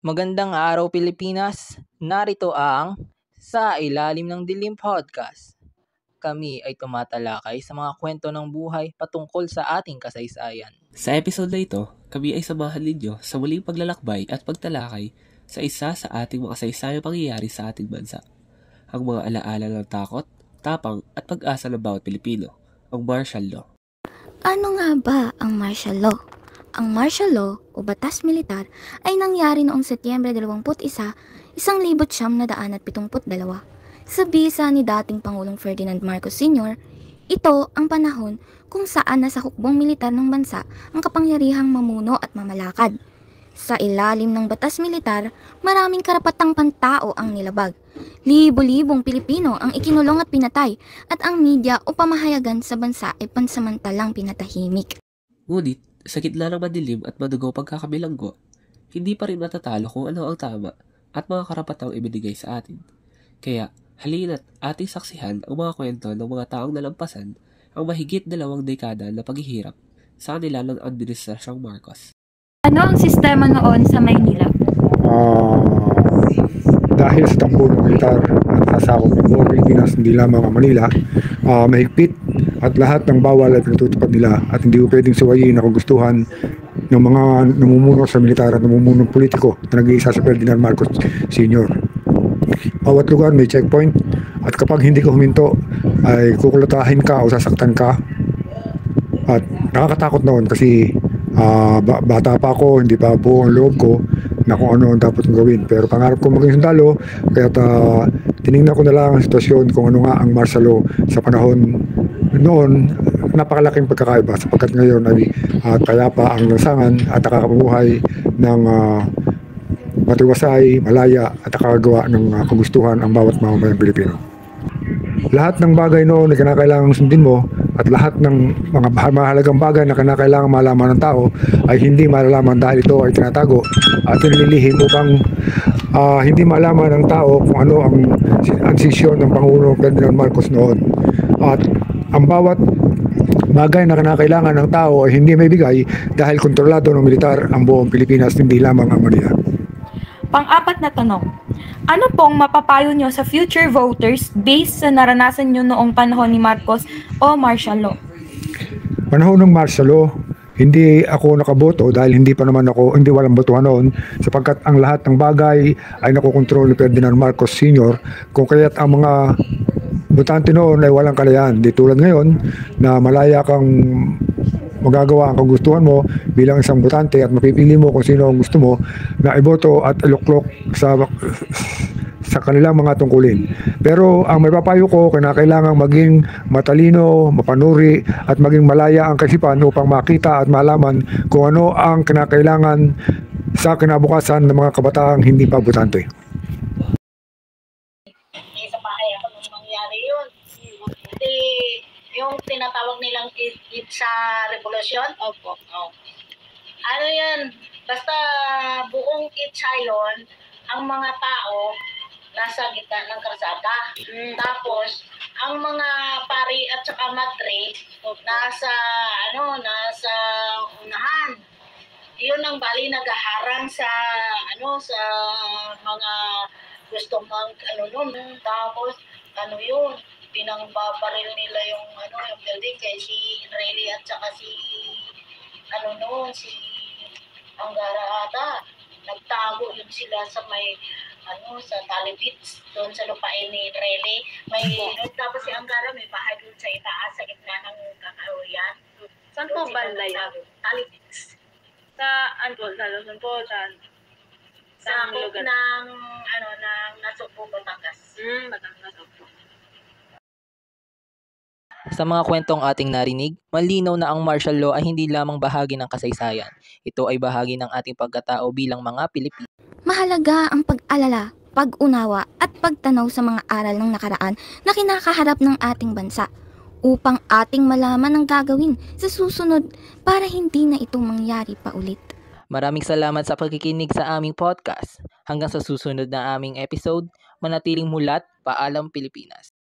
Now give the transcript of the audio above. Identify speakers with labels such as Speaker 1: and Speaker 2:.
Speaker 1: Magandang araw Pilipinas! Narito ang Sa Ilalim ng Dilim Podcast. Kami ay tumatalakay sa mga kwento ng buhay patungkol sa ating kasaysayan.
Speaker 2: Sa episode na ito, kami ay samahan ninyo sa muling paglalakbay at pagtalakay sa isa sa ating mga saysayang pangyayari sa ating bansa. Ang mga alaala ng takot, tapang at pag-asa ng bawat Pilipino, ang martial law.
Speaker 3: Ano nga ba ang martial law? Ang martial law o batas militar ay nangyari noong Setyembre 21, 1972 sa bisa ni dating Pangulong Ferdinand Marcos Sr. Ito ang panahon kung saan nasa hukbong militar ng bansa ang kapangyarihang mamuno at mamalakad. Sa ilalim ng batas militar, maraming karapatang pantao ang nilabag. Libo-libong Pilipino ang ikinulong at pinatay at ang media o pamahayagan sa bansa ay pansamantalang pinatahimik.
Speaker 2: Ngunit, sa gitna ng madilim at madugo pagkakabilanggo, hindi pa rin matatalo kung ano ang tama at mga karapatang ibinigay sa atin. Kaya, halina't ating saksihan ang mga kwento ng mga taong nalampasan ang mahigit 2 dekada na paghihirap sa kanila ng Administrasyong Marcos.
Speaker 4: Ano ang sistema noon sa Maynila?
Speaker 5: Dahil sa tampunong militar at sasakop ng buong Pilipinas, hindi lamang ang Manila, mahigpit at lahat ng bawal ay pinatutupad nila at hindi ko pwedeng suwayin na kagustuhan ng mga namumuno sa militar at namumunong politiko na nag-iisa sa Ferdinand Marcos Sr. Bawat lugar may checkpoint at kapag hindi ka huminto ay kukulatahin ka o sasaktan ka. At nakakatakot noon kasi bata pa ako, hindi pa buo ang loob ko na kung ano ang dapat kong gawin. Pero pangarap ko maging sundalo, kaya tinignan ko na lang ang sitwasyon kung ano nga ang martial law sa panahon noon. Napakalaking pagkakaiba sapagkat ngayon ay kayapa ang lansangan at nakakabuhay ng matiwasay, malaya at nakakagawa ng kagustuhan ang bawat mamamayang Pilipino. Lahat ng bagay noon na kinakailangan sundin mo at lahat ng mga mahalagang bagay na kinakailangan malaman ng tao ay hindi malalaman dahil ito ay tinatago at nililihim upang hindi malaman ng tao kung ano ang ansisyon ng Pangulong Ferdinand Marcos noon. At ang bawat bagay na kinakailangan ng tao ay hindi may bigay dahil kontrolado ng militar ang buong Pilipinas, hindi lamang ang Manila.
Speaker 4: Pang-apat na tanong, ano pong mapapayo nyo sa future voters based sa naranasan nyo noong panahon ni Marcos o martial law?
Speaker 5: Panahon ng martial law, hindi ako nakaboto dahil hindi walang botohan noon sapagkat ang lahat ng bagay ay nakokontrol ni Ferdinand Marcos Sr. Kung kaya't ang mga botante noon ay walang kalayan. Di tulad ngayon na malaya kang magagawa ang kagustuhan mo bilang isang botante at mapipili mo kung sino ang gusto mo na iboto at iluklok sa kanilang mga tungkulin. Pero ang may papayo ko, kailangang maging matalino, mapanuri at maging malaya ang kaisipan upang makita at malaman kung ano ang kinakailangan sa kinabukasan ng mga kabataang hindi pa botante.
Speaker 6: Sa bahay ako nung mangyari yun. Hindi yung tinatawag nilang sa revolusyon. Opo. Oh. Ano yan, basta buong Itchayon, ang mga tao nasa gitna ng kalsada. Tapos, ang mga pari at saka matre nasa unahan. Yun ang bali nagaharang sa sa mga gustong tapos yun, pinangbabaril nila yung building kay si Rayleigh at saka si si Angara ata. Nagtago yun sila sa may sa Talibits, doon sa lupain ni Rayleigh. Tapos si Angara may bahay doon sa itaas, sa gitna ng kakahuyan.
Speaker 7: Saan po banda yan?
Speaker 6: Talibits.
Speaker 7: Sa Luzon po,
Speaker 6: sa lugar ng Nasugbo, Batangas.
Speaker 7: Batangas po.
Speaker 1: Sa mga kwentong ating narinig, malinaw na ang martial law ay hindi lamang bahagi ng kasaysayan. Ito ay bahagi ng ating pagkatao bilang mga Pilipino.
Speaker 3: Mahalaga ang pag-alala, pag-unawa at pagtanaw sa mga aral ng nakaraan na kinakaharap ng ating bansa upang ating malaman ang gagawin sa susunod para hindi na ito mangyari pa ulit.
Speaker 1: Maraming salamat sa pagkikinig sa aming podcast. Hanggang sa susunod na aming episode, manatiling mulat, paalam Pilipinas.